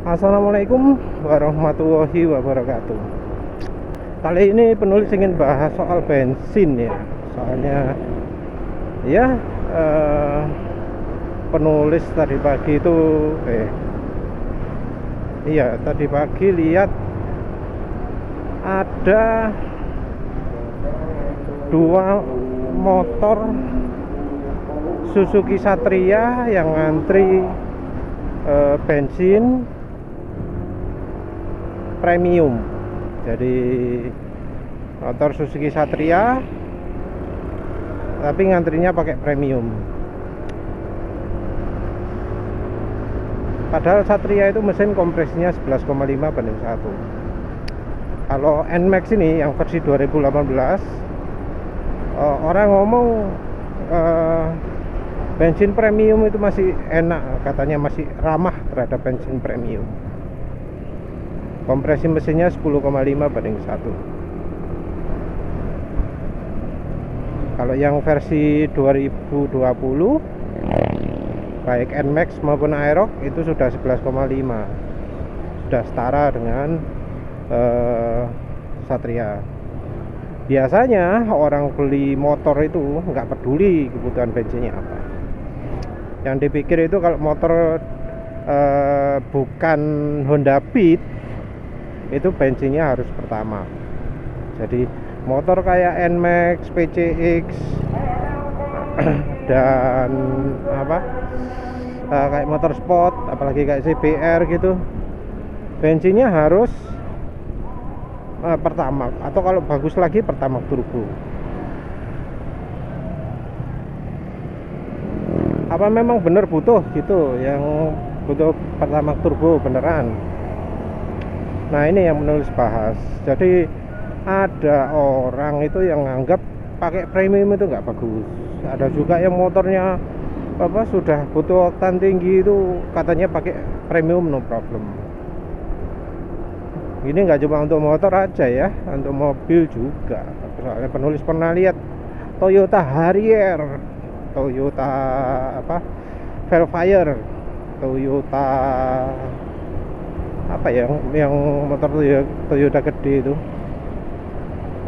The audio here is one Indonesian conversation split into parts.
Assalamualaikum warahmatullahi wabarakatuh. Kali ini penulis ingin bahas soal bensin ya. Soalnya ya penulis tadi pagi itu tadi pagi lihat ada dua motor Suzuki Satria yang ngantri bensin premium. Jadi motor Suzuki Satria tapi ngantrinya pakai premium. Padahal Satria itu mesin kompresinya 11,5 banding 1. Kalau NMAX ini yang versi 2018 orang ngomong bensin premium itu masih enak, katanya masih ramah terhadap bensin premium. Kompresi mesinnya 10,5 banding 1. Kalau yang versi 2020 baik NMAX maupun Aerox itu sudah 11,5, sudah setara dengan Satria. Biasanya orang beli motor itu nggak peduli kebutuhan bensinnya apa. Yang dipikir itu kalau motor bukan Honda Beat itu bensinnya harus pertama. Jadi motor kayak NMAX, PCX dan kayak motor sport, apalagi kayak CBR gitu, bensinnya harus pertama, atau kalau bagus lagi pertama turbo. Apa memang benar butuh gitu yang butuh pertama turbo beneran? Nah, ini yang menulis bahas. Jadi ada orang itu yang nganggap pakai premium itu nggak bagus. Ada juga yang motornya sudah butuh oktan tinggi itu katanya pakai premium no problem. Ini nggak cuma untuk motor aja ya, untuk mobil juga. Soalnya penulis pernah lihat Toyota Harrier, Toyota Velfire, Toyota yang motor Toyota gede itu,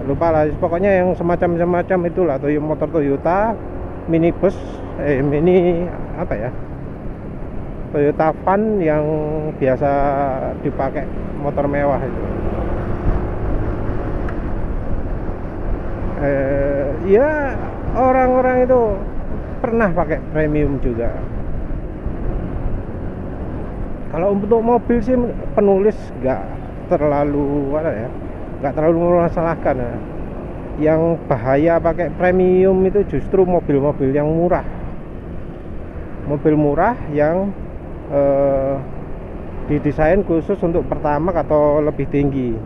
lupa lah, pokoknya yang semacam itulah, motor Toyota minibus Toyota Van yang biasa dipakai motor mewah itu. Ya orang-orang itu pernah pakai premium juga. Kalau untuk mobil sih penulis nggak terlalu memasalahkan ya. Yang bahaya pakai premium itu justru mobil-mobil yang murah, mobil murah yang didesain khusus untuk pertamax atau lebih tinggi.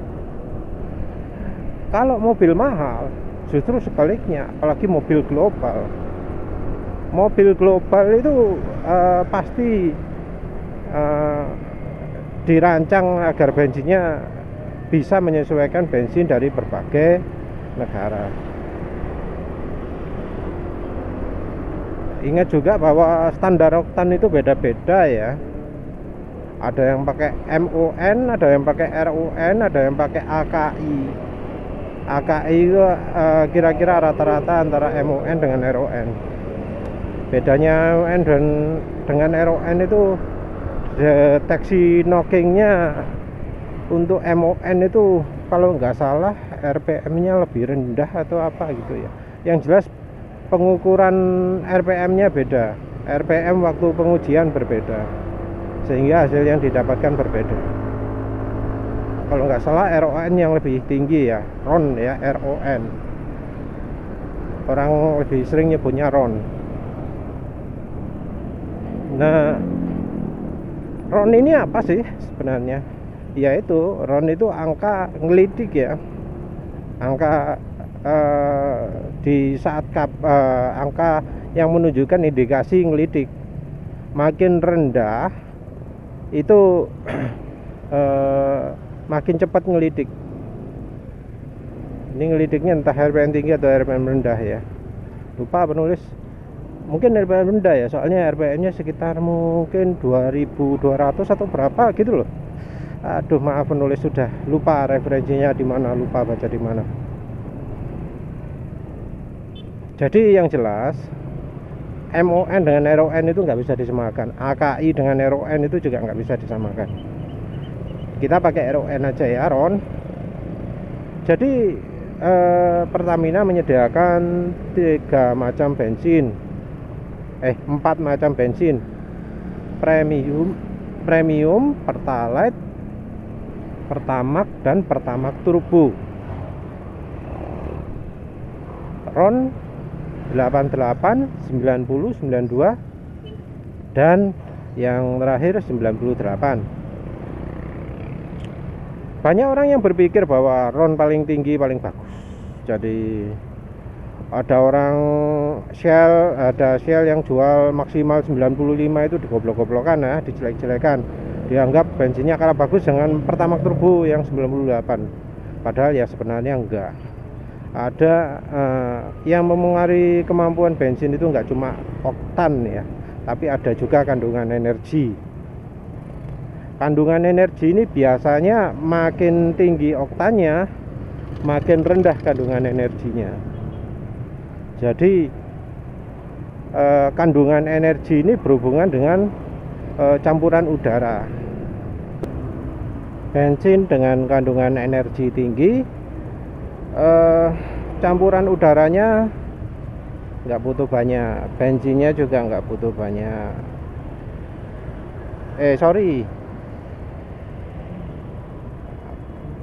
Kalau mobil mahal justru sebaliknya, apalagi mobil global. Mobil global itu pasti dirancang agar bensinnya bisa menyesuaikan bensin dari berbagai negara. Ingat juga bahwa standar oktan itu beda-beda ya. Ada yang pakai MON, ada yang pakai RON, ada yang pakai AKI. AKI itu kira-kira rata-rata antara MON dengan RON. Bedanya MON dengan RON itu deteksi knockingnya untuk MON itu kalau nggak salah RPM-nya lebih rendah atau apa gitu ya. Yang jelas pengukuran RPM-nya beda, RPM waktu pengujian berbeda, sehingga hasil yang didapatkan berbeda. Kalau nggak salah RON yang lebih tinggi ya, RON ya, RON. Orang lebih sering nyebutnya RON. Nah, RON ini apa sih sebenarnya? Yaitu RON itu angka ngelidik ya, angka di saat angka yang menunjukkan indikasi ngelidik. Makin rendah itu makin cepat ngelidik. Ini ngelidiknya entah RPM tinggi atau RPM rendah ya, lupa penulis. mungkin RPM rendah ya, soalnya RPM nya sekitar mungkin 2200 atau berapa gitu loh. Aduh, maaf penulis, sudah lupa referensinya di mana, lupa baca di mana. Jadi yang jelas MON dengan RON itu nggak bisa disamakan, AKI dengan RON itu juga nggak bisa disamakan. Kita pakai RON aja ya, RON. Jadi Pertamina menyediakan 4 macam bensin, premium, Pertalite, Pertamax, dan Pertamax Turbo. RON 88, 90, 92, dan yang terakhir 98. Banyak orang yang berpikir bahwa RON paling tinggi paling bagus. Jadi ada orang ada Shell yang jual maksimal 95 itu digoblok-goblokan ya, dijelek-jelekan. Dianggap bensinnya kalah bagus dengan Pertamax Turbo yang 98. Padahal ya sebenarnya enggak. Ada yang memengaruhi kemampuan bensin itu enggak cuma oktan ya, tapi ada juga kandungan energi. Kandungan energi ini biasanya makin tinggi oktannya, makin rendah kandungan energinya. Jadi kandungan energi ini berhubungan dengan campuran udara. Bensin dengan kandungan energi tinggi, campuran udaranya nggak butuh banyak, bensinnya juga nggak butuh banyak.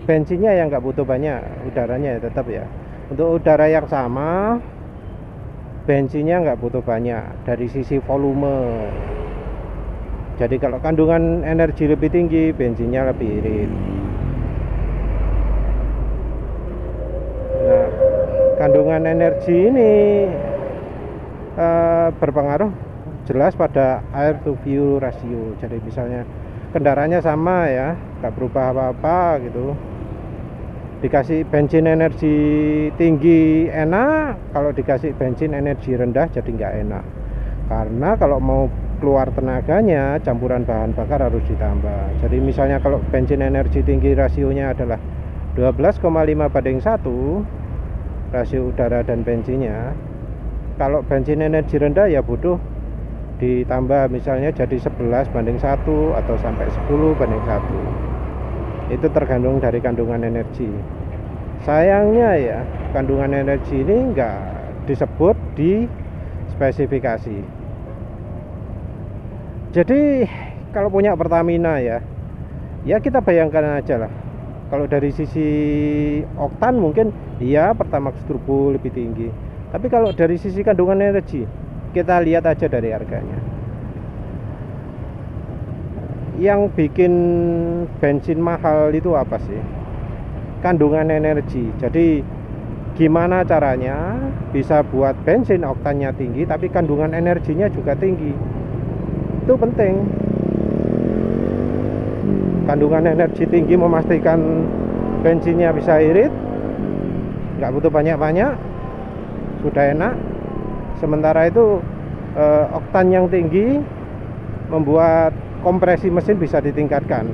Bensinnya yang nggak butuh banyak, udaranya ya tetap ya. Untuk udara yang sama, bensinnya nggak butuh banyak dari sisi volume. Jadi kalau kandungan energi lebih tinggi, bensinnya lebih irit. Nah, kandungan energi ini berpengaruh jelas pada air to fuel ratio. Jadi misalnya kendaraannya sama ya, nggak berubah apa-apa gitu, dikasih bensin energi tinggi enak, kalau dikasih bensin energi rendah jadi nggak enak. Karena kalau mau keluar tenaganya, campuran bahan bakar harus ditambah. Jadi misalnya kalau bensin energi tinggi rasionya adalah 12,5:1 rasio udara dan bensinnya, kalau bensin energi rendah ya butuh ditambah, misalnya jadi 11:1 atau sampai 10:1. Itu tergantung dari kandungan energi. Sayangnya ya, kandungan energi ini enggak disebut di spesifikasi. Jadi kalau punya Pertamina ya kita bayangkan aja lah. Kalau dari sisi oktan mungkin ya Pertamax Turbo lebih tinggi. Tapi kalau dari sisi kandungan energi, kita lihat aja dari harganya. Yang bikin bensin mahal itu apa sih? Kandungan energi. Jadi gimana caranya bisa buat bensin oktannya tinggi tapi kandungan energinya juga tinggi? Itu penting. Kandungan energi tinggi memastikan bensinnya bisa irit, nggak butuh banyak-banyak, sudah enak. Sementara itu oktan yang tinggi membuat kompresi mesin bisa ditingkatkan.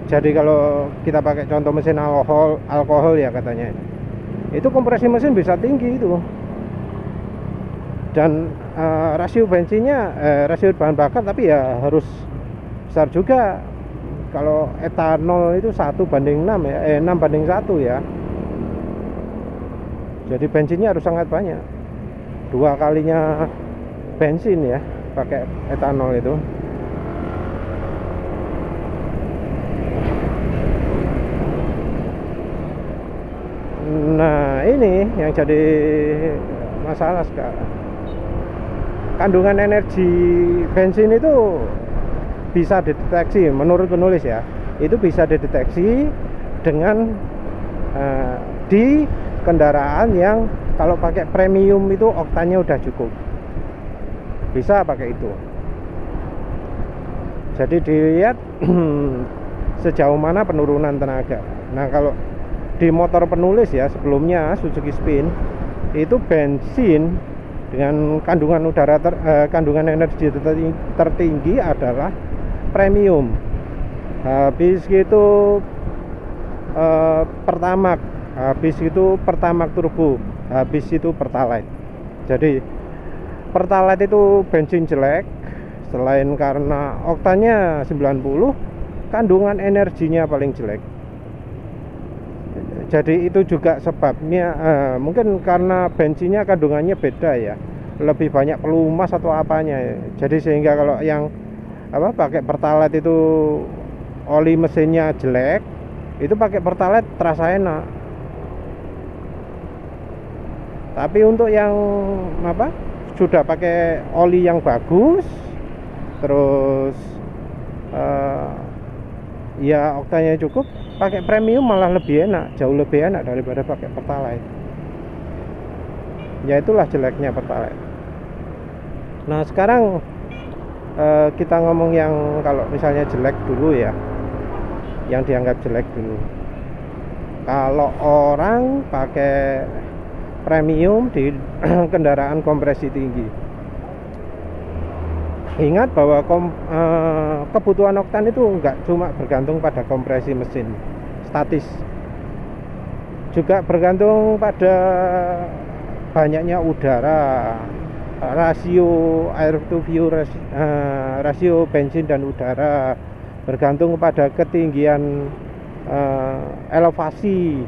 Jadi kalau kita pakai contoh mesin alkohol ya katanya, itu kompresi mesin bisa tinggi itu. Dan rasio bensinnya, rasio bahan bakar tapi ya harus besar juga. Kalau etanol itu 1:6 ya, 6:1 ya. Jadi bensinnya harus sangat banyak. 2 kalinya bensin ya pakai etanol itu. Nah ini yang jadi masalah sekarang. Kandungan energi bensin itu bisa dideteksi, menurut penulis ya, itu bisa dideteksi dengan di kendaraan yang kalau pakai premium itu oktannya udah cukup, bisa pakai itu. Jadi dilihat sejauh mana penurunan tenaga. Nah kalau di motor penulis ya, sebelumnya Suzuki Spin itu bensin dengan kandungan energi tertinggi adalah premium. Habis itu Pertamax, habis itu Pertamax turbo, habis itu Pertalite. Jadi Pertalite itu bensin jelek, selain karena oktannya 90, kandungan energinya paling jelek. Jadi itu juga sebabnya, mungkin karena bensinnya kandungannya beda ya, lebih banyak pelumas atau apanya. Jadi sehingga kalau yang pakai Pertalite itu oli mesinnya jelek, itu pakai Pertalite terasa enak. Tapi untuk yang sudah pakai oli yang bagus, terus ya oktannya cukup, pakai premium malah lebih enak, jauh lebih enak daripada pakai Pertalite. Ya itulah jeleknya Pertalite. Nah sekarang kita ngomong yang kalau misalnya jelek dulu ya, yang dianggap jelek dulu. Kalau orang pakai premium di kendaraan kompresi tinggi, ingat bahwa kebutuhan oktan itu enggak cuma bergantung pada kompresi mesin statis, juga bergantung pada banyaknya udara, rasio air to fuel, rasio bensin dan udara, bergantung pada ketinggian elevasi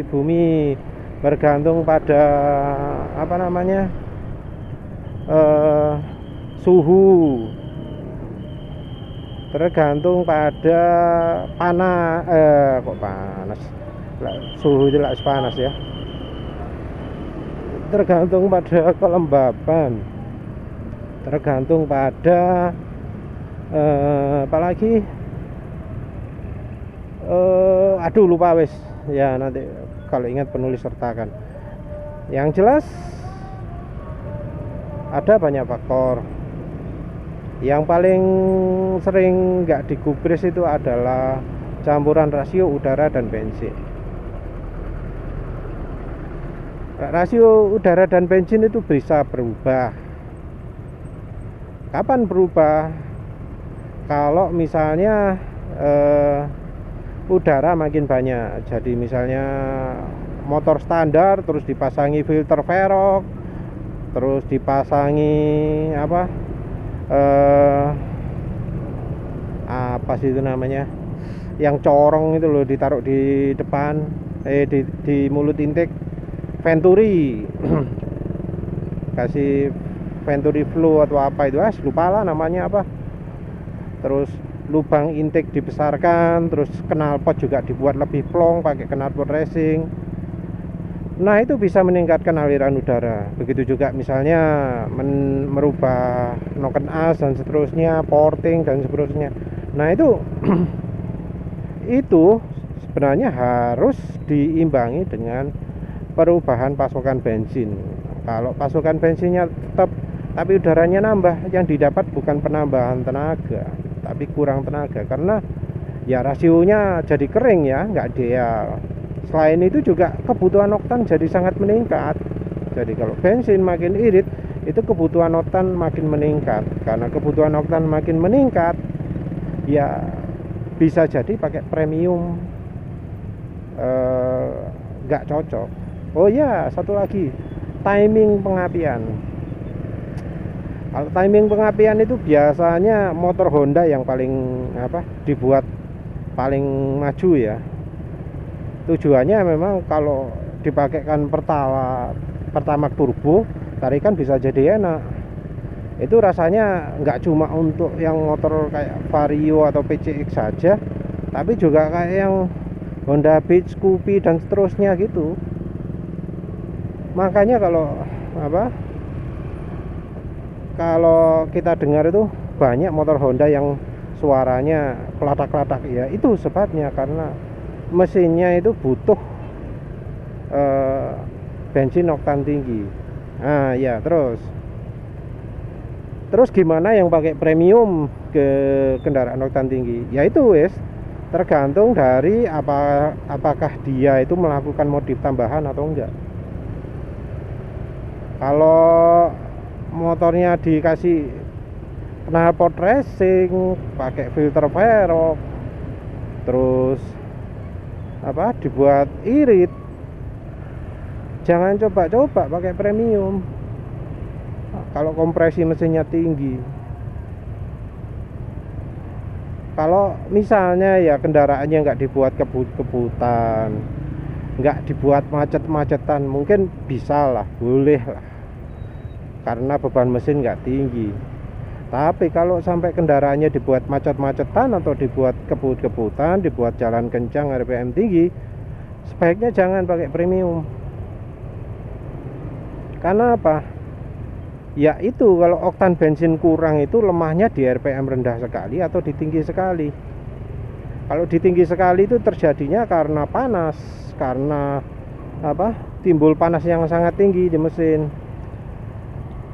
bumi, bergantung pada suhu, tergantung pada suhu jelas panas ya, tergantung pada kelembaban, tergantung pada apalagi lupa wes ya, nanti kalau ingat penulis sertakan. Yang jelas ada banyak faktor. Yang paling sering nggak digubris itu adalah campuran rasio udara dan bensin. Rasio udara dan bensin itu bisa berubah. Kapan berubah? Kalau misalnya udara makin banyak. Jadi misalnya motor standar terus dipasangi filter Velux, terus dipasangi apa sih itu namanya, yang corong itu loh, ditaruh di depan di mulut intake, Venturi kasih Venturi Flow atau apa itu, lupa lah namanya apa. Terus lubang intake dibesarkan, terus knalpot juga dibuat lebih plong pakai knalpot racing. Nah itu bisa meningkatkan aliran udara. Begitu juga misalnya merubah noken as dan seterusnya, porting dan seterusnya. Nah itu itu sebenarnya harus diimbangi dengan perubahan pasokan bensin. Kalau pasokan bensinnya tetap tapi udaranya nambah, yang didapat bukan penambahan tenaga tapi kurang tenaga, karena ya rasionya jadi kering ya, nggak ideal. Selain itu juga kebutuhan oktan jadi sangat meningkat. Jadi kalau bensin makin irit, itu kebutuhan oktan makin meningkat. Karena kebutuhan oktan makin meningkat, ya bisa jadi pakai premium nggak cocok. Oh ya, satu lagi, timing pengapian. Kalau timing pengapian itu biasanya motor Honda yang paling dibuat paling maju ya. Tujuannya memang kalau dipakaikan Pertamax turbo, tarikan bisa jadi enak. Itu rasanya nggak cuma untuk yang motor kayak Vario atau PCX saja, tapi juga kayak yang Honda Beat, Scoopy dan seterusnya gitu. Makanya kalau kita dengar itu banyak motor Honda yang suaranya kelatak-kelatak ya, itu sebabnya karena mesinnya itu butuh bensin oktan tinggi. Nah ya, terus gimana yang pakai premium ke kendaraan oktan tinggi? Ya itu tergantung dari apakah dia itu melakukan modif tambahan atau enggak. Kalau motornya dikasih knalpot racing, pakai filter Velg, terus dibuat irit, jangan coba-coba pakai premium kalau kompresi mesinnya tinggi. Kalau misalnya ya kendaraannya nggak dibuat kebut-kebutan, nggak dibuat macet-macetan, mungkin bisa lah, boleh lah, karena beban mesin nggak tinggi. Tapi kalau sampai kendaraannya dibuat macet-macetan atau dibuat kebut-kebutan, dibuat jalan kencang, RPM tinggi, sebaiknya jangan pakai premium. Karena apa? Ya itu, kalau oktan bensin kurang itu lemahnya di RPM rendah sekali atau di tinggi sekali. Kalau di tinggi sekali itu terjadinya karena panas, karena timbul panas yang sangat tinggi di mesin.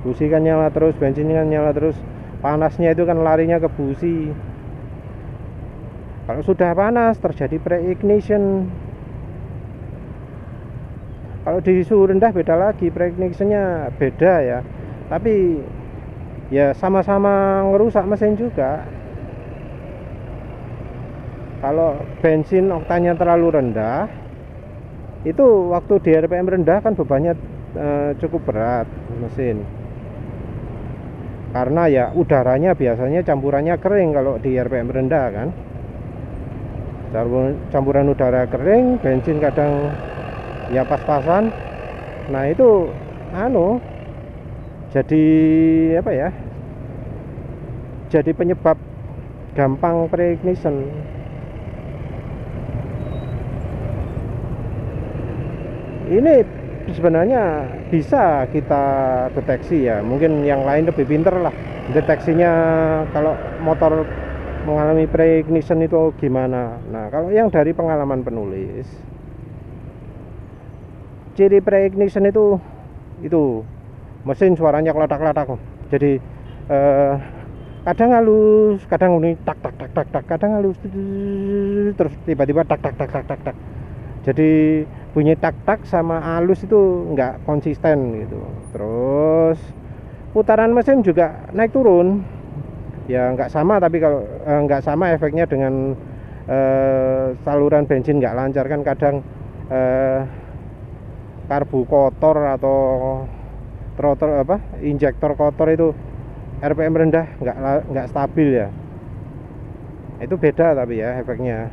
Busi kan nyala terus, bensin kan nyala terus, panasnya itu kan larinya ke busi. Kalau sudah panas terjadi pre-ignition. Kalau di suhu rendah beda lagi, pre-ignitionnya beda ya. Tapi ya sama-sama ngerusak mesin juga. Kalau bensin oktannya terlalu rendah, itu waktu di RPM rendah kan bebannya cukup berat mesin. Karena ya udaranya biasanya campurannya kering kalau di RPM rendah kan. Campuran udara kering, bensin kadang ya pas-pasan. Nah itu jadi jadi penyebab gampang pre-ignition. Ini sebenarnya bisa kita deteksi ya, mungkin yang lain lebih pinter lah deteksinya kalau motor mengalami pre-ignition itu gimana. Nah kalau yang dari pengalaman penulis, ciri pre-ignition itu mesin suaranya keletak-keletak. Jadi kadang halus, kadang ini tak tak tak tak tak, kadang halus, terus tiba-tiba tak tak tak tak tak tak. Jadi bunyi tak tak sama halus itu nggak konsisten gitu. Terus putaran mesin juga naik turun. Ya nggak sama, tapi kalau nggak sama efeknya dengan saluran bensin nggak lancar kan, kadang karbu kotor atau throttle injektor kotor itu RPM rendah nggak stabil ya. Itu beda tapi ya efeknya.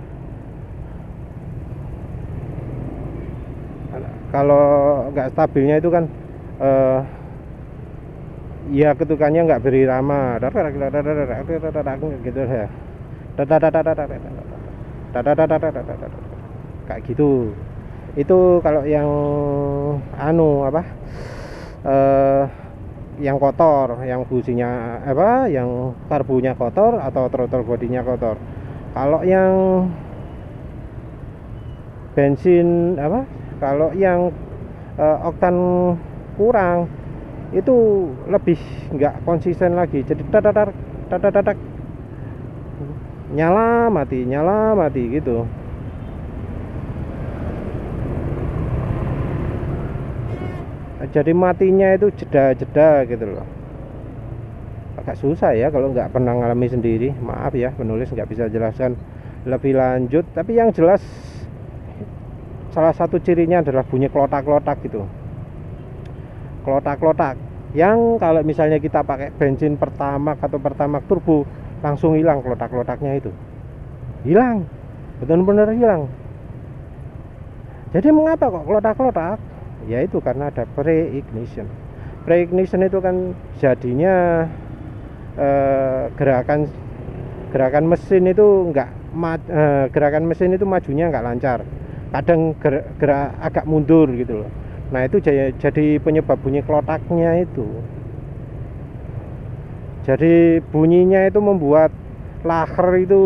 Kalau nggak stabilnya itu kan ya ketukannya nggak berirama gitu ya, kayak gitu. Itu kalau yang yang kotor, yang businya yang karbunya kotor atau throttle bodinya kotor. Kalau yang bensin kalau yang oktan kurang itu lebih nggak konsisten lagi, jadi tadadak nyala mati gitu. Jadi matinya itu jeda-jeda gitu loh. Agak susah ya kalau nggak pernah ngalami sendiri. Maaf ya, penulis nggak bisa jelaskan lebih lanjut. Tapi yang jelas salah satu cirinya adalah bunyi klotak-klotak gitu. Klotak-klotak yang kalau misalnya kita pakai bensin Pertamax atau Pertamax turbo langsung hilang klotak-klotaknya itu. Hilang. Benar-benar hilang. Jadi mengapa kok klotak-klotak? Ya itu karena ada pre-ignition. Pre-ignition itu kan jadinya gerakan mesin itu gerakan mesin itu majunya nggak lancar. Kadang gerak agak mundur gitu loh. Nah itu jadi penyebab bunyi klotaknya itu. Jadi bunyinya itu membuat laker itu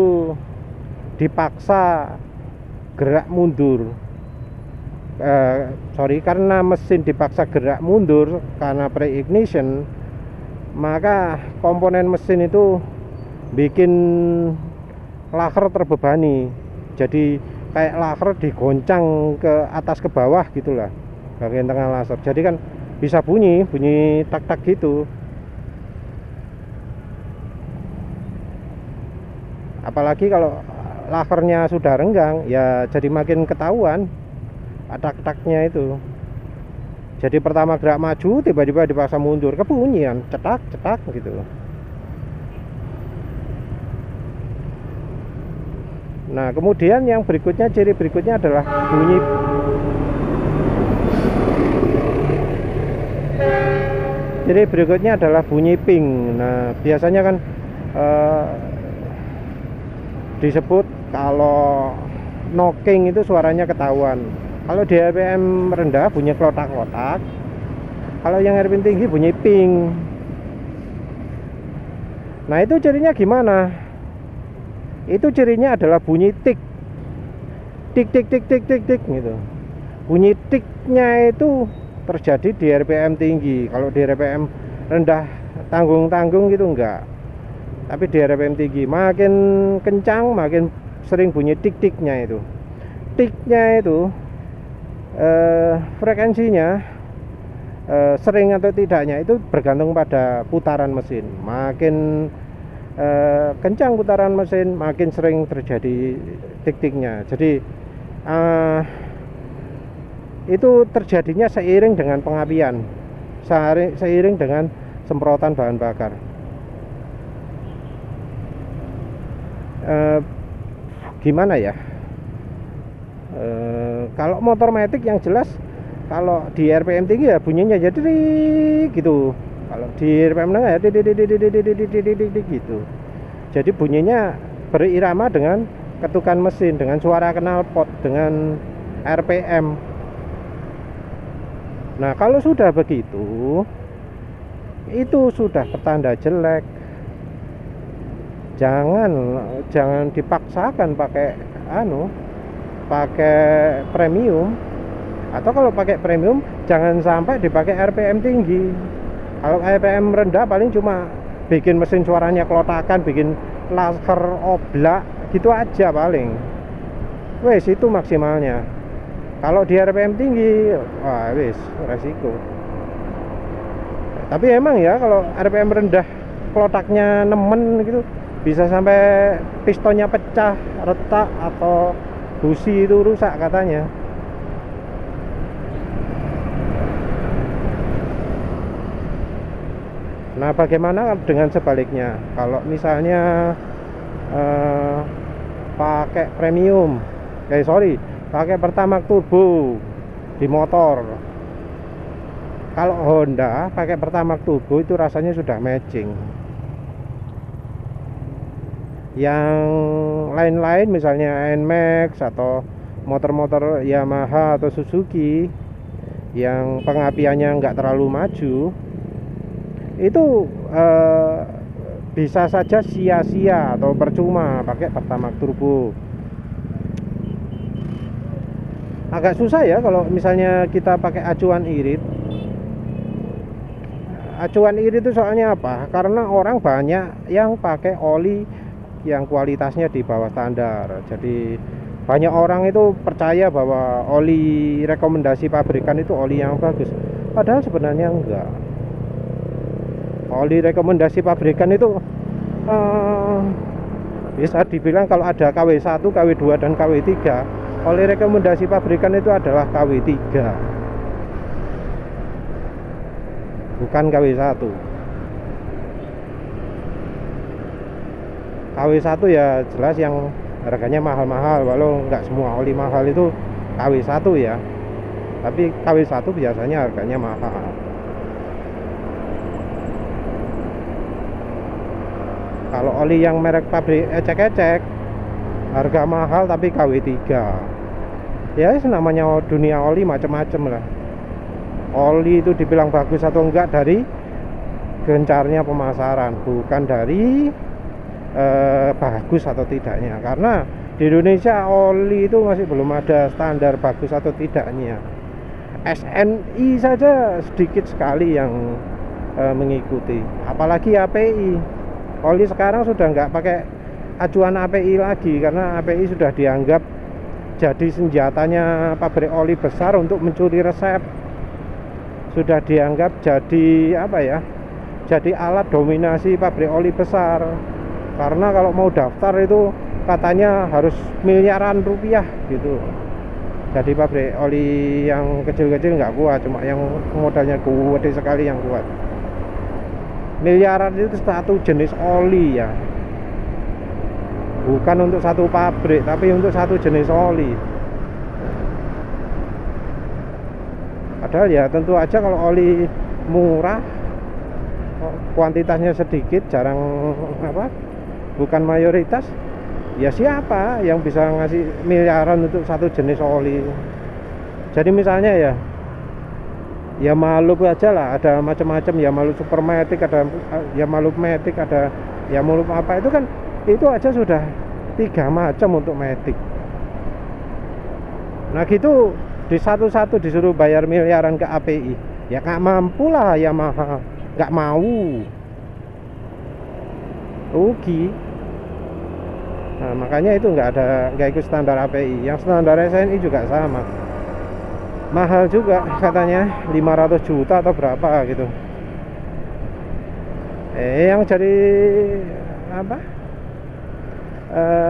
dipaksa gerak mundur. Karena mesin dipaksa gerak mundur karena pre-ignition, maka komponen mesin itu bikin laker terbebani. jadi kayak laser digoncang ke atas ke bawah gitulah bagian tengah laser, jadi kan bisa bunyi tak-tak gitu. Apalagi kalau lasernya sudah renggang ya jadi makin ketahuan tak-taknya itu. Jadi pertama gerak maju, tiba-tiba dipaksa mundur, kebunyian cetak gitu. Nah, kemudian yang berikutnya, ciri berikutnya adalah bunyi ping. Nah, biasanya kan disebut kalau knocking itu suaranya ketahuan. Kalau di RPM rendah bunyi klotak-klotak, kalau yang RPM tinggi bunyi ping. Nah, itu cirinya gimana? Itu cirinya adalah bunyi tik gitu. Bunyi tiknya itu terjadi di RPM tinggi. Kalau di RPM rendah tanggung-tanggung gitu enggak. Tapi di RPM tinggi makin kencang makin sering bunyi tik-tiknya itu. Tiknya itu frekuensinya sering atau tidaknya itu bergantung pada putaran mesin. Makin kencang putaran mesin makin sering terjadi tik-tiknya. Jadi itu terjadinya seiring dengan pengapian, seiring dengan semprotan bahan bakar. Gimana ya, kalau motor matic yang jelas kalau di RPM tinggi ya bunyinya jadi gitu, kalau di RPM rendah ya gitu. Jadi bunyinya berirama dengan ketukan mesin, dengan suara knalpot, dengan RPM. Nah, kalau sudah begitu itu sudah pertanda jelek. Jangan dipaksakan pakai premium, atau kalau pakai premium jangan sampai dipakai RPM tinggi. Kalau RPM rendah paling cuma bikin mesin suaranya kelotakan, bikin laser oblak gitu aja paling. Wes itu maksimalnya. Kalau di RPM tinggi, wah wes resiko. Tapi emang ya kalau RPM rendah kelotaknya nemen gitu, bisa sampai pistonnya pecah, retak, atau busi itu rusak katanya. Nah, bagaimana dengan sebaliknya? Kalau misalnya pakai premium, pakai Pertamax turbo di motor. Kalau Honda pakai Pertamax turbo itu rasanya sudah matching. Yang lain-lain misalnya NMAX atau motor-motor Yamaha atau Suzuki yang pengapiannya nggak terlalu maju, itu bisa saja sia-sia atau percuma pakai Pertamax turbo. Agak susah ya kalau misalnya kita pakai acuan irit. Acuan irit itu soalnya apa? Karena orang banyak yang pakai oli yang kualitasnya di bawah standar. Jadi banyak orang itu percaya bahwa oli rekomendasi pabrikan itu oli yang bagus, padahal sebenarnya enggak. Oli rekomendasi pabrikan itu bisa dibilang kalau ada KW1, KW2 dan KW3, oli rekomendasi pabrikan itu adalah KW3, bukan KW1. KW1 ya jelas yang harganya mahal-mahal, walau nggak semua oli mahal itu KW1 ya, tapi KW1 biasanya harganya mahal. Kalau oli yang merek pabrik ecek-ecek harga mahal tapi KW3. Ya namanya dunia oli macam-macam lah. Oli itu dibilang bagus atau enggak dari gencarnya pemasaran, bukan dari bagus atau tidaknya. Karena di Indonesia oli itu masih belum ada standar bagus atau tidaknya. SNI saja sedikit sekali yang mengikuti, apalagi API. Oli sekarang sudah nggak pakai acuan API lagi, karena API sudah dianggap jadi senjatanya pabrik oli besar untuk mencuri resep. Sudah dianggap jadi apa ya, jadi alat dominasi pabrik oli besar. Karena kalau mau daftar itu katanya harus miliaran rupiah gitu. Jadi pabrik oli yang kecil-kecil nggak kuat, cuma yang modalnya kuat sekali yang kuat. Miliaran itu satu jenis oli ya, bukan untuk satu pabrik, tapi untuk satu jenis oli. Padahal ya tentu aja kalau oli murah, kuantitasnya sedikit, jarang apa, bukan mayoritas, ya siapa yang bisa ngasih miliaran untuk satu jenis oli. Jadi misalnya ya Yamaluk aja lah, ada macam-macam, Yamaluk Supermatic, ada Yamaluk Matic, ada Yamaluk apa, itu kan itu aja sudah 3 macam untuk Matic. Nah gitu di satu-satu disuruh bayar miliaran ke API, ya nggak mampu lah Yamaha, nggak mau, rugi. Nah makanya itu nggak ikut standar API. Yang standar SNI juga sama, mahal juga katanya, 500 juta atau berapa gitu. Yang jadi apa,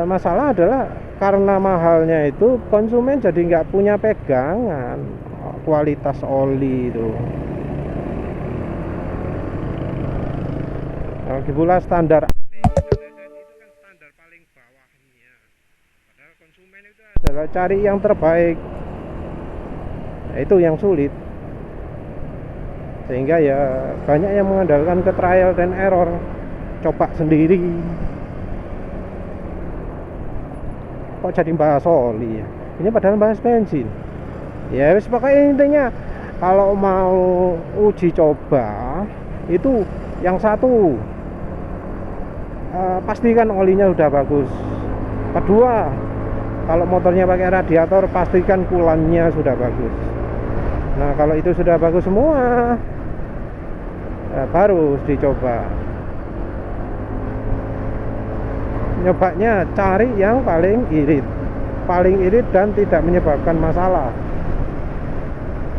masalah adalah karena mahalnya itu konsumen jadi nggak punya pegangan kualitas oli itu. Lagi pula standar itu kan standar paling bawahnya, padahal konsumen itu adalah cari yang terbaik. Nah, itu yang sulit, sehingga ya banyak yang mengandalkan ke trial dan error, coba sendiri. Kok jadi bahas oli ya? Ini padahal bahas bensin. Ya wis, pokoknya intinya kalau mau uji coba itu yang satu, pastikan olinya udah bagus. Kedua, kalau motornya pakai radiator, pastikan kulannya sudah bagus. Nah kalau itu sudah bagus semua, baru dicoba. Nyobanya cari yang paling irit dan tidak menyebabkan masalah.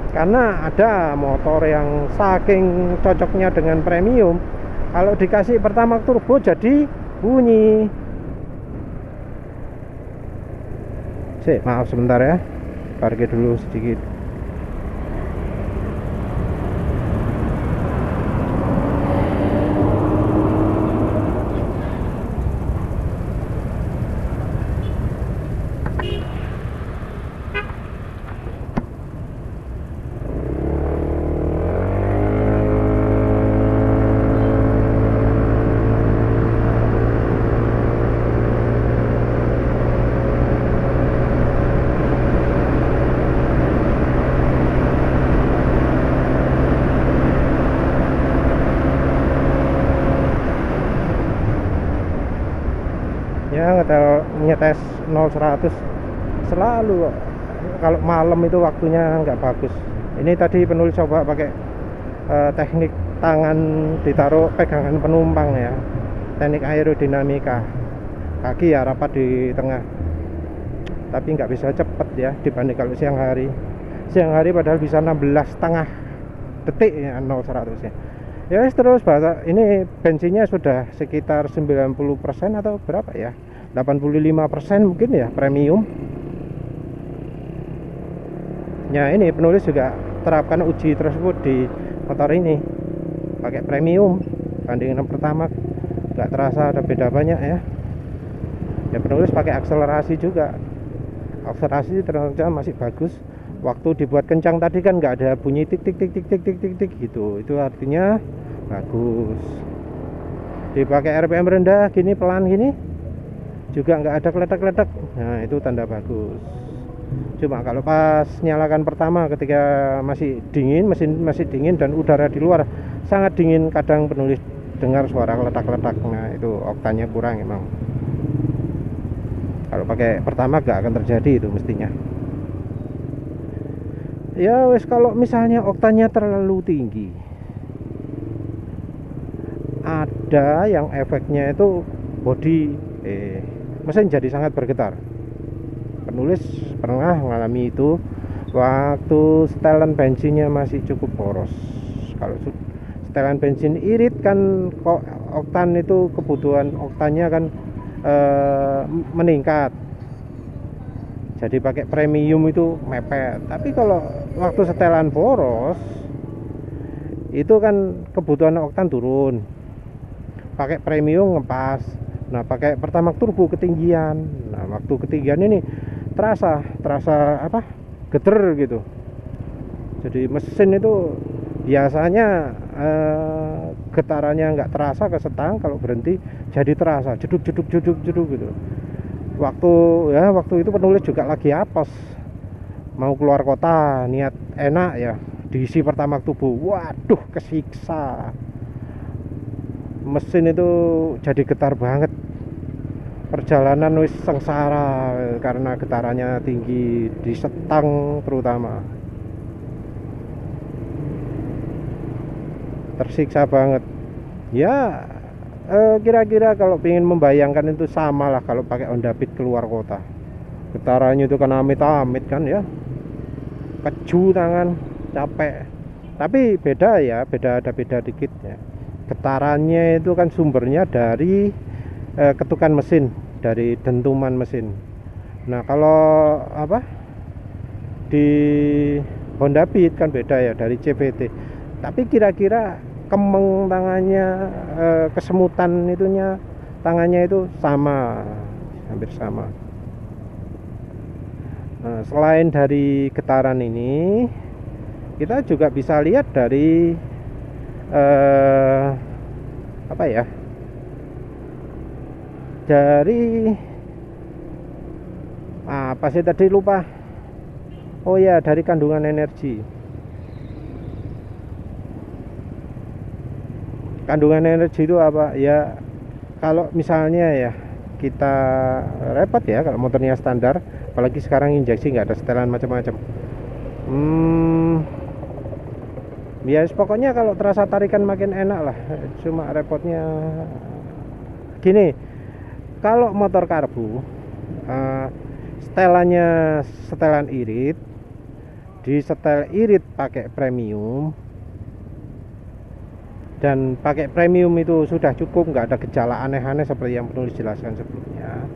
Karena ada motor yang saking cocoknya dengan premium, kalau dikasih pertamax turbo jadi bunyi. Maaf sebentar ya, parkir dulu sedikit. Ya ngetes 0-100 selalu kalau malam itu waktunya nggak bagus. Ini tadi penulis coba pakai teknik tangan ditaruh pegangan penumpang ya, teknik aerodinamika, kaki ya rapat di tengah, tapi nggak bisa cepet ya dibanding kalau siang hari. Siang hari padahal bisa 16,5 detik ya 0-100 ya. Ya terus bahasa ini bensinnya sudah sekitar 90% atau berapa ya, 85% mungkin ya, premium. Ya ini penulis juga terapkan uji tersebut di motor ini pakai premium banding yang pertama, nggak terasa ada beda banyak ya. Ya penulis pakai akselerasi juga, akselerasi ternyata masih bagus. Waktu dibuat kencang tadi kan nggak ada bunyi tik tik tik tik tik tik tik tik gitu, itu artinya bagus. Dipakai RPM rendah gini, pelan gini juga nggak ada kletak-kletak, nah itu tanda bagus. Cuma kalau pas nyalakan pertama ketika masih dingin, mesin masih dingin dan udara di luar sangat dingin, kadang penulis dengar suara letak-letak. Nah itu oktannya kurang emang. Kalau pakai pertama gak akan terjadi itu mestinya. Ya wes, kalau misalnya oktannya terlalu tinggi, ada yang efeknya itu body mesin jadi sangat bergetar. Penulis pernah mengalami itu waktu setelan bensinnya masih cukup boros. Kalau setelan bensin irit kan kok oktan itu, kebutuhan oktannya kan meningkat, jadi pakai premium itu mepet. Tapi kalau waktu setelan boros itu kan kebutuhan oktan turun, pakai premium ngepas. Nah, pakai Pertamax turbo ketinggian. Nah, waktu ketinggian ini terasa apa, geter gitu. Jadi mesin itu biasanya getarannya nggak terasa ke setang, kalau berhenti jadi terasa jeduk gitu. Waktu itu penulis juga lagi apes, mau keluar kota, niat enak ya, diisi Pertamax turbo. Waduh, kesiksa. Mesin itu jadi getar banget. Perjalanan wis sengsara karena getarannya tinggi di setang, terutama tersiksa banget ya. Kira-kira kalau ingin membayangkan itu sama lah kalau pakai Honda Beat keluar kota, getarannya itu kan amit-amit kan ya, keju tangan, capek. Tapi beda ya, ada beda dikit ya. Getarannya itu kan sumbernya dari ketukan mesin, dari dentuman mesin. Nah, kalau apa di Honda Beat kan beda ya, dari CVT. Tapi kira-kira kemeng tangannya, kesemutan itunya, tangannya itu sama, hampir sama. Nah, selain dari getaran ini, kita juga bisa lihat dari apa ya, dari apa sih tadi, lupa. Oh ya, dari kandungan energi. Kandungan energi itu apa ya? Kalau misalnya ya kita repot ya kalau motornya standar, apalagi sekarang injeksi, nggak ada setelan macam-macam. Ya pokoknya kalau terasa tarikan makin enak lah. Cuma repotnya gini, kalau motor karbu setelannya setelan irit, di setel irit pakai premium, dan pakai premium itu sudah cukup, nggak ada gejala aneh-aneh seperti yang penulis jelaskan sebelumnya.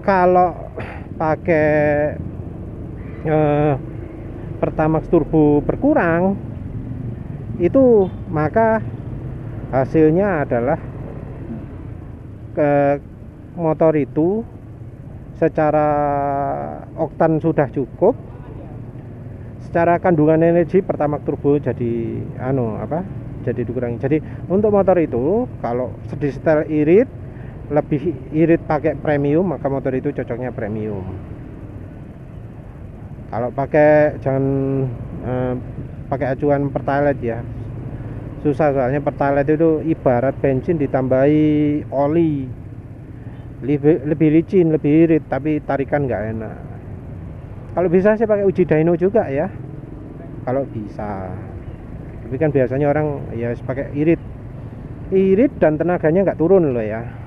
Kalau pakai Pertamax turbo berkurang itu, maka hasilnya adalah motor itu secara oktan sudah cukup, secara kandungan energi Pertamax turbo jadi jadi dikurangi. Jadi untuk motor itu kalau di setel irit, lebih irit pakai premium, maka motor itu cocoknya premium. Kalau pakai, jangan pakai acuan Pertalite ya, susah. Soalnya Pertalite itu ibarat bensin ditambahi oli, lebih licin, lebih irit, tapi tarikan nggak enak. Kalau bisa sih pakai uji dyno juga ya, kalau bisa. Tapi kan biasanya orang ya pakai irit dan tenaganya nggak turun loh ya.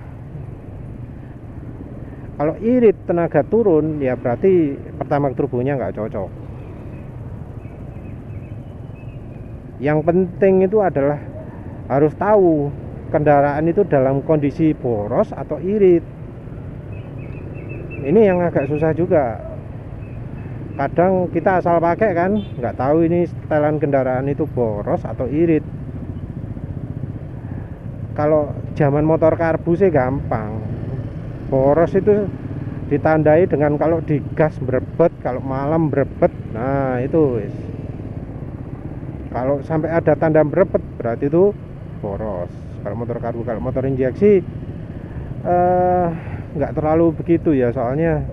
Kalau irit tenaga turun ya berarti Pertamax turbonya nggak cocok. Yang penting itu adalah harus tahu kendaraan itu dalam kondisi boros atau irit. Ini yang agak susah juga. Kadang kita asal pakai kan, nggak tahu ini setelan kendaraan itu boros atau irit. Kalau zaman motor karbu sih gampang. Boros itu ditandai dengan kalau digas berebet, kalau malam berebet. Nah itu wis. Kalau sampai ada tanda berebet berarti itu boros. Kalau motor karbu. Kalau motor injeksi nggak terlalu begitu ya, soalnya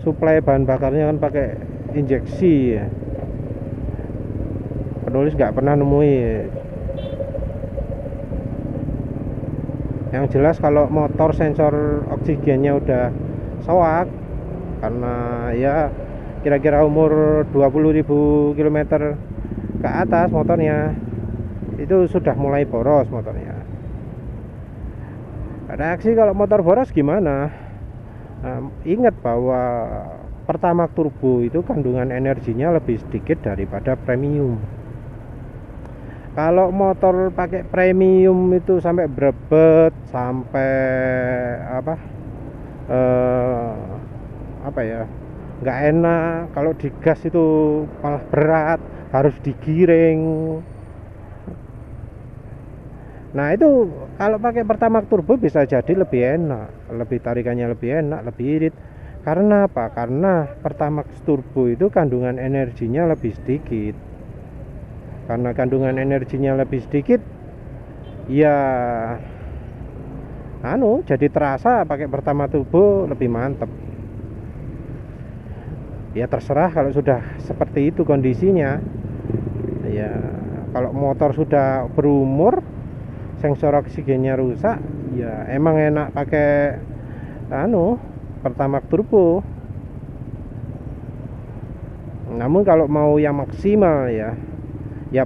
suplai bahan bakarnya kan pakai injeksi ya. Penulis nggak pernah nemui. Yang jelas kalau motor sensor oksigennya udah soak, karena ya kira-kira umur 20.000 km ke atas motornya, itu sudah mulai boros motornya. Reaksi kalau motor boros gimana? Ingat bahwa Pertamax turbo itu kandungan energinya lebih sedikit daripada premium. Kalau motor pakai premium itu sampai berebet, sampai apa ya, nggak enak. Kalau digas itu malah berat, harus digiring. Nah itu kalau pakai Pertamax turbo bisa jadi lebih enak, lebih tarikannya lebih enak, lebih irit. Karena apa? Karena Pertamax turbo itu kandungan energinya lebih sedikit. Karena kandungan energinya lebih sedikit, ya jadi terasa pakai Pertamax turbo lebih mantep. Ya terserah kalau sudah seperti itu kondisinya. Ya kalau motor sudah berumur, sensor oksigennya rusak, ya emang enak pakai Pertamax turbo. Namun kalau mau yang maksimal ya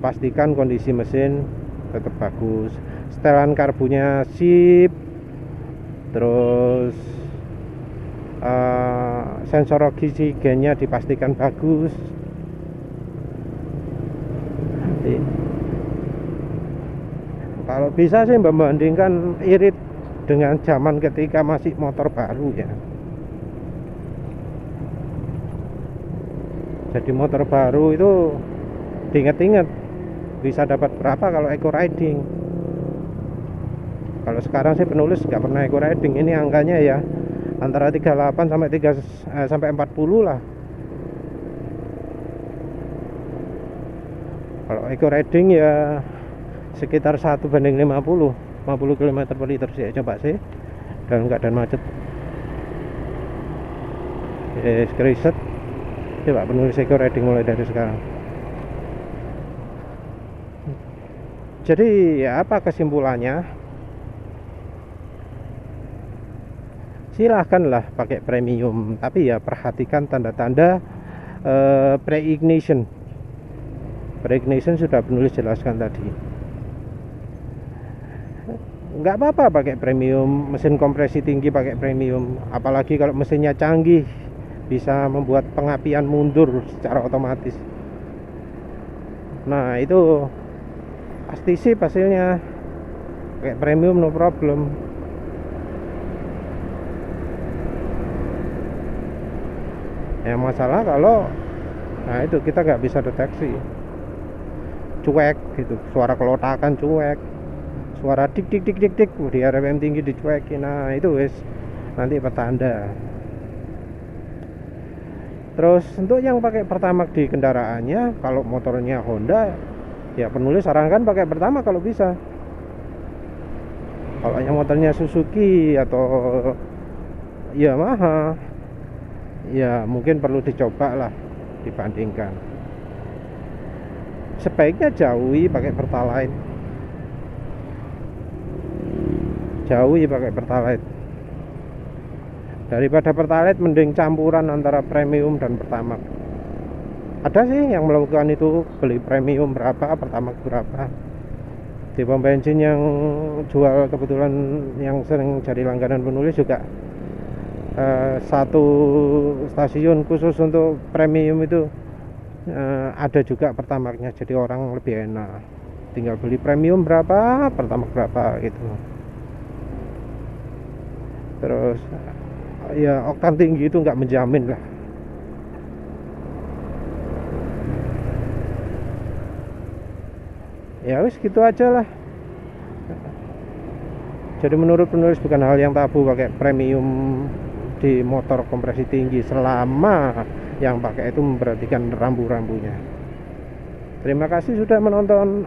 pastikan kondisi mesin tetap bagus, setelan karbunya sip, terus sensor oksigennya dipastikan bagus. Kalau bisa sih membandingkan irit dengan zaman ketika masih motor baru ya. Jadi motor baru itu diinget-inget bisa dapat berapa kalau eco riding. Kalau sekarang sih penulis nggak pernah eco riding, ini angkanya ya antara 38 sampai 40 lah. Kalau eco riding ya sekitar 1:50 km per liter sih. Coba sih dalam keadaan macet. Screenshot coba penulis eco riding mulai dari sekarang. Jadi ya apa kesimpulannya? Silahkanlah pakai premium, tapi ya perhatikan tanda-tanda pre-ignition. Pre-ignition sudah penulis jelaskan tadi. Nggak apa-apa pakai premium, mesin kompresi tinggi pakai premium, apalagi kalau mesinnya canggih bisa membuat pengapian mundur secara otomatis. Nah itu pasti sih hasilnya pakai premium, no problem. Yang masalah kalau itu kita nggak bisa deteksi, cuek gitu, suara kelotakan cuek, suara dik dik dik dik dik di RPM tinggi dicuekin. Nah itu wis nanti pertanda. Terus untuk yang pakai Pertamax di kendaraannya, kalau motornya Honda ya penulis sarankan pakai Pertamax kalau bisa. Kalau yang motornya Suzuki atau Yamaha ya mungkin perlu dicoba lah, dibandingkan. Sebaiknya jauhi pakai Pertalite. Jauhi pakai Pertalite. Daripada Pertalite mending campuran antara premium dan Pertamax. Ada sih yang melakukan itu, beli premium berapa, Pertamax berapa. Di pom bensin yang jual, kebetulan yang sering jadi langganan penulis juga satu stasiun khusus untuk premium itu ada juga Pertamaxnya, jadi orang lebih enak tinggal beli premium berapa, Pertamax berapa gitu. Terus ya oktan tinggi itu nggak menjamin lah. Ya wis gitu aja lah. Jadi menurut penulis bukan hal yang tabu pakai premium di motor kompresi tinggi, selama yang pakai itu memperhatikan rambu-rambunya. Terima kasih sudah menonton.